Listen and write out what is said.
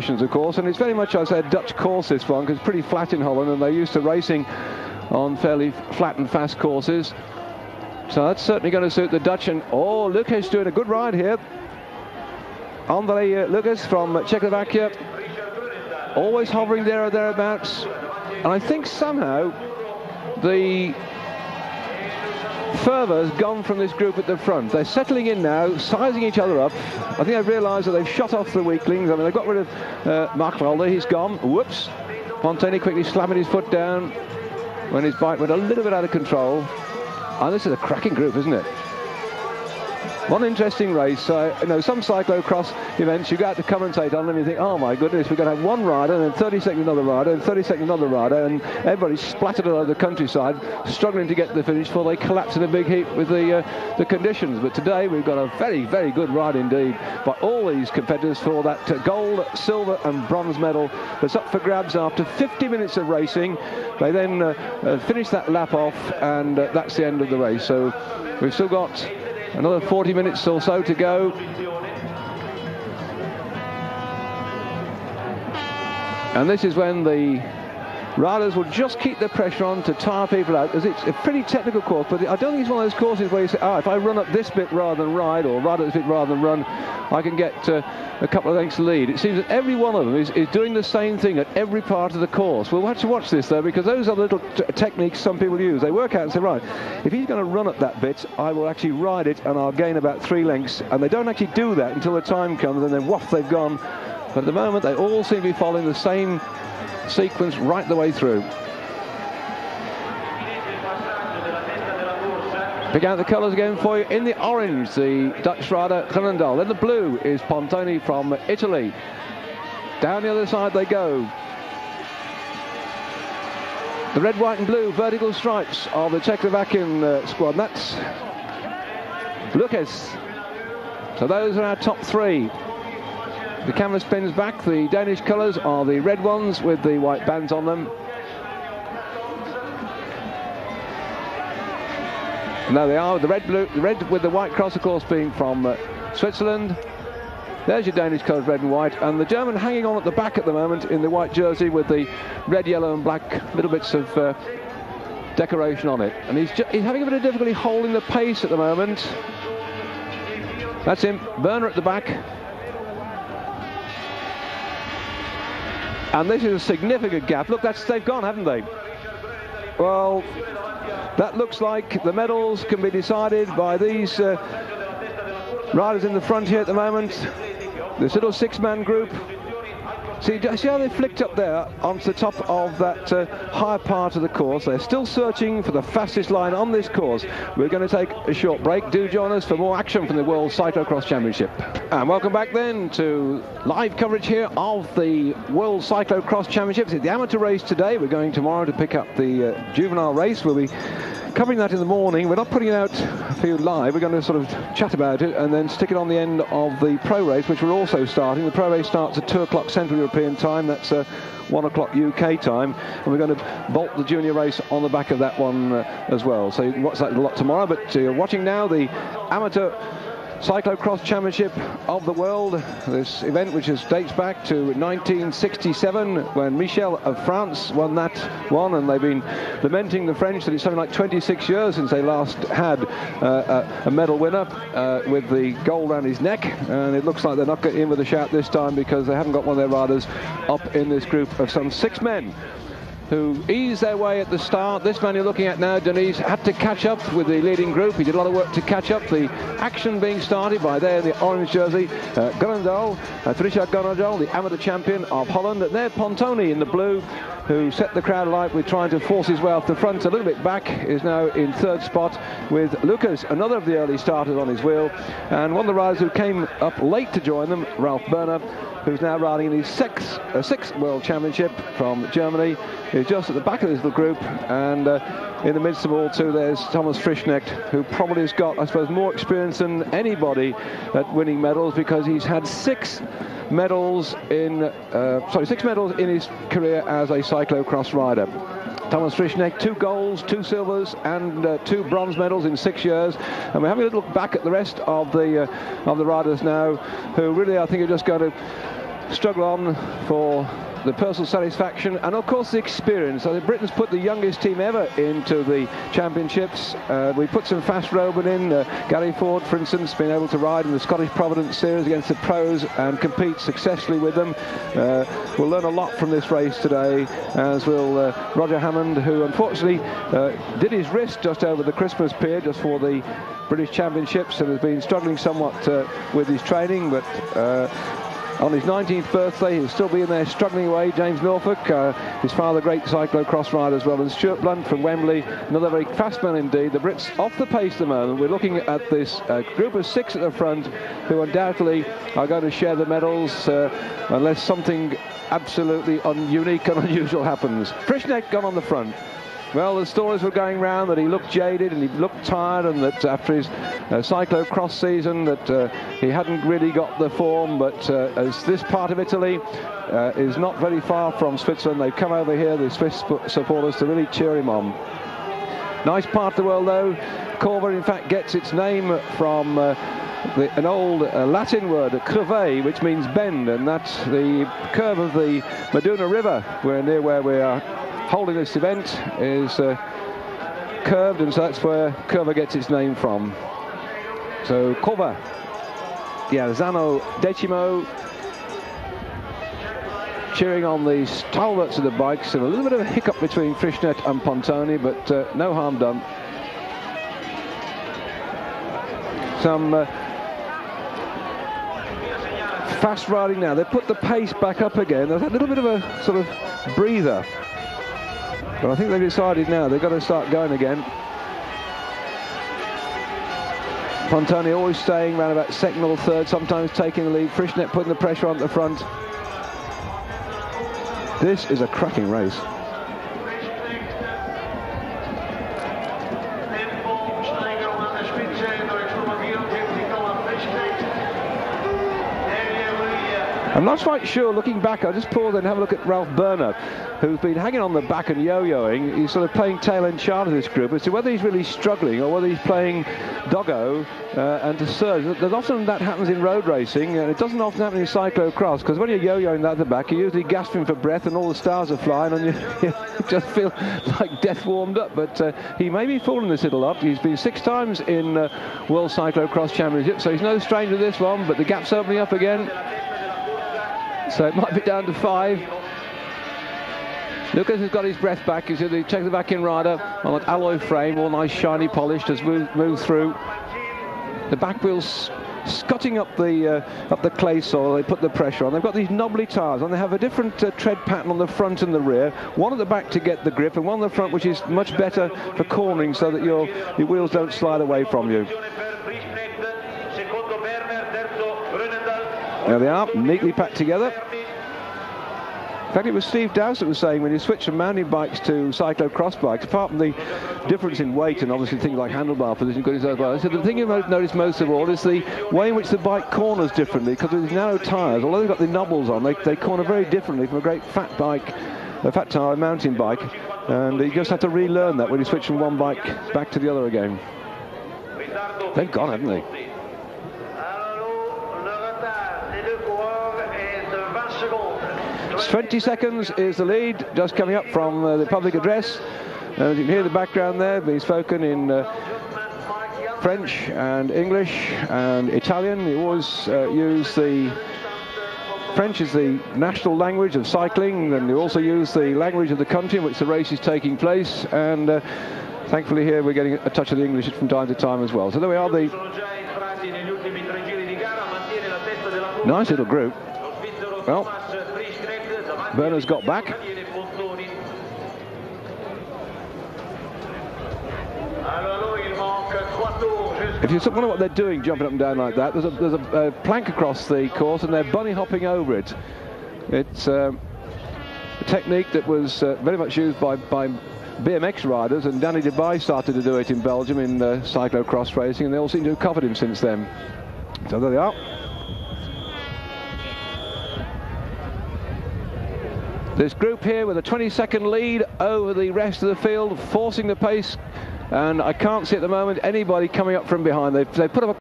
conditions, of course, and it's very much, I said, Dutch course, this one, because it's pretty flat in Holland, and they're used to racing on fairly flat and fast courses. So that's certainly going to suit the Dutch. And oh, Lucas doing a good ride here. André Lucas from Czechoslovakia, always hovering there or thereabouts. And I think somehow the fervour has gone from this group at the front. They're settling in now, sizing each other up. I think they've realised that they've shot off the weaklings. I mean, they've got rid of Mark Valder. He's gone. Whoops. Montaigne quickly slamming his foot down when his bike went a little bit out of control. And this is a cracking group, isn't it? One interesting race. You know, some cyclocross events, you go out to commentate on them and you think, oh my goodness, we're going to have one rider and then 30 seconds another rider and 30 seconds another rider, and everybody's splattered all over the countryside, struggling to get to the finish before they collapse in a big heap with the conditions. But today we've got a very, very good ride indeed by all these competitors for that gold, silver and bronze medal that's up for grabs after 50 minutes of racing. They then finish that lap off, and that's the end of the race. So we've still got another 40 minutes or so to go. And this is when the riders will just keep the pressure on to tire people out, as it's a pretty technical course, but I don't think it's one of those courses where you say, oh, if I run up this bit rather than ride, or ride up this bit rather than run, I can get a couple of lengths lead. It seems that every one of them is doing the same thing at every part of the course. We'll have to watch this, though, because those are the little techniques some people use. They work out and say, right, if he's going to run up that bit, I will actually ride it and I'll gain about 3 lengths. And they don't actually do that until the time comes, and then woof, they've gone. But at the moment, they all seem to be following the same sequence right the way through. Pick out the colours again for you. In the orange, the Dutch rider Groenendaal. Then the blue is Pontoni from Italy. Down the other side they go. The red, white and blue vertical stripes of the Czechoslovakian squad. That's Lucas. So those are our top 3. The camera spins back. The Danish colours are the red ones with the white bands on them. And there they are, the red with the white cross, of course, being from Switzerland. There's your Danish colours, red and white, and the German hanging on at the back at the moment in the white jersey with the red, yellow and black little bits of decoration on it. And he's having a bit of difficulty holding the pace at the moment. That's him, Werner at the back. And this is a significant gap. Look, they've gone, haven't they? Well, that looks like the medals can be decided by these riders in the front here at the moment. This little 6-man group. See how they flicked up there onto the top of that higher part of the course. They're still searching for the fastest line on this course. We're going to take a short break. Do join us for more action from the World Cyclocross Championship. And welcome back then to live coverage here of the World Cyclocross Championships. It's the amateur race today. We're going tomorrow to pick up the juvenile race. We'll be covering that in the morning. We're not putting it out for you live. We're going to sort of chat about it and then stick it on the end of the pro race, which we're also starting. The pro race starts at 2 o'clock Central European time. That's 1 o'clock UK time. And we're going to bolt the junior race on the back of that one as well. So you can watch that a lot tomorrow. But you're watching now the amateur Cyclocross Championship of the world. This event, which dates back to 1967, when Michel of France won that one, and they've been lamenting, the French, that it's something like 26 years since they last had a medal winner with the gold around his neck, and it looks like they're not getting in with a shout this time because they haven't got one of their riders up in this group of some 6 men who eased their way at the start. This man you're looking at now, Djernis, had to catch up with the leading group. He did a lot of work to catch up. The action being started by there in the orange jersey, Groenendaal, Richard Groenendaal, the amateur champion of Holland. And there Pontoni in the blue, who set the crowd alight with trying to force his way off the front a little bit back, is now in 3rd spot with Lucas, another of the early starters, on his wheel. And one of the riders who came up late to join them, Ralf Berner, who's now riding in his 6th World Championship from Germany, is just at the back of this little group. And in the midst of all two, there's Thomas Frischknecht, who probably has got, I suppose, more experience than anybody at winning medals, because he's had 6 medals in 6 medals in his career as a cyclocross rider. Thomas Frischknecht, 2 golds, 2 silvers and 2 bronze medals in 6 years. And we're having a little look back at the rest of the riders now, who really, I think, are just going to struggle on for the personal satisfaction and of course the experience. I think Britain's put the youngest team ever into the championships. We put some fast rowmen in. Gary Ford, for instance, been able to ride in the Scottish Providence Series against the pros and compete successfully with them. We'll learn a lot from this race today, as will Roger Hammond, who unfortunately did his wrist just over the Christmas period, just for the British Championships, and has been struggling somewhat with his training, but on his 19th birthday, he'll still be in there struggling away. James Norfolk, his father, great cyclocross rider as well, and Stuart Blunt from Wembley, another very fast man indeed. The Brits off the pace at the moment. We're looking at this group of 6 at the front, who undoubtedly are going to share the medals unless something absolutely unique and unusual happens. Frischneck gone on the front. Well, the stories were going round that he looked jaded and he looked tired, and that after his cyclocross season that he hadn't really got the form, but as this part of Italy is not very far from Switzerland, they've come over here, the Swiss supporters, to really cheer him on. Nice part of the world though. Corva in fact gets its name from an old Latin word, curve, which means bend, and that's the curve of the Maduna River. We're near where we are holding this event is curved, and so that's where Corva gets its name from. So Corva, Zano Decimo, cheering on the stalwarts of the bikes, and a little bit of a hiccup between Frischneck and Pontoni, but no harm done. Some fast riding now. They put the pace back up again. There's a little bit of a sort of breather. But I think they've decided now they've got to start going again. Pontoni always staying around about second or third, sometimes taking the lead. Frischneck putting the pressure on the front. This is a cracking race. I'm not quite sure, looking back, I'll just pause and have a look at Ralph Berner, who's been hanging on the back and yo-yoing. He's sort of playing tail-end charge of this group as to whether he's really struggling or whether he's playing doggo and to surge. There's often that happens in road racing, and it doesn't often happen in cyclocross, because when you're yo-yoing that at the back, you're usually gasping for breath and all the stars are flying and you just feel like death warmed up. But he may be falling this little lot. He's been 6 times in World Cyclocross Championship, so he's no stranger to this one, but the gap's opening up again. So it might be down to 5. Lucas has got his breath back. He's going to check the back-in rider on an alloy frame, all nice, shiny, polished, has moved through. The back wheels scutting up the clay soil. They put the pressure on. They've got these knobbly tyres, and they have a different tread pattern on the front and the rear. One at the back to get the grip, and one at the front which is much better for cornering, so that your wheels don't slide away from you. There they are, neatly packed together. In fact, it was Steve Dowse that was saying when you switch from mountain bikes to cyclocross bikes, apart from the difference in weight and obviously things like handlebar position, he said the thing you notice most of all is the way in which the bike corners differently, because with these narrow tyres, although they've got the knobbles on, they corner very differently from a great fat bike, a fat tyre mountain bike, and you just have to relearn that when you switch from one bike back to the other again. They've gone, haven't they? 20 seconds is the lead, just coming up from the public address. As you can hear the background there, being spoken in French and English and Italian. They always use the French as the national language of cycling, and they also use the language of the country in which the race is taking place. And thankfully here we're getting a touch of the English from time to time as well. So there we are, the nice little group. Well, Berner's got back. If you wonder what they're doing jumping up and down like that, there's a plank across the course and they're bunny hopping over it. It's a technique that was very much used by BMX riders, and Danny Dubai started to do it in Belgium in cyclocross racing, and they all seem to have covered him since then. So there they are. This group here with a 20-second lead over the rest of the field, forcing the pace, and I can't see at the moment anybody coming up from behind. They put up a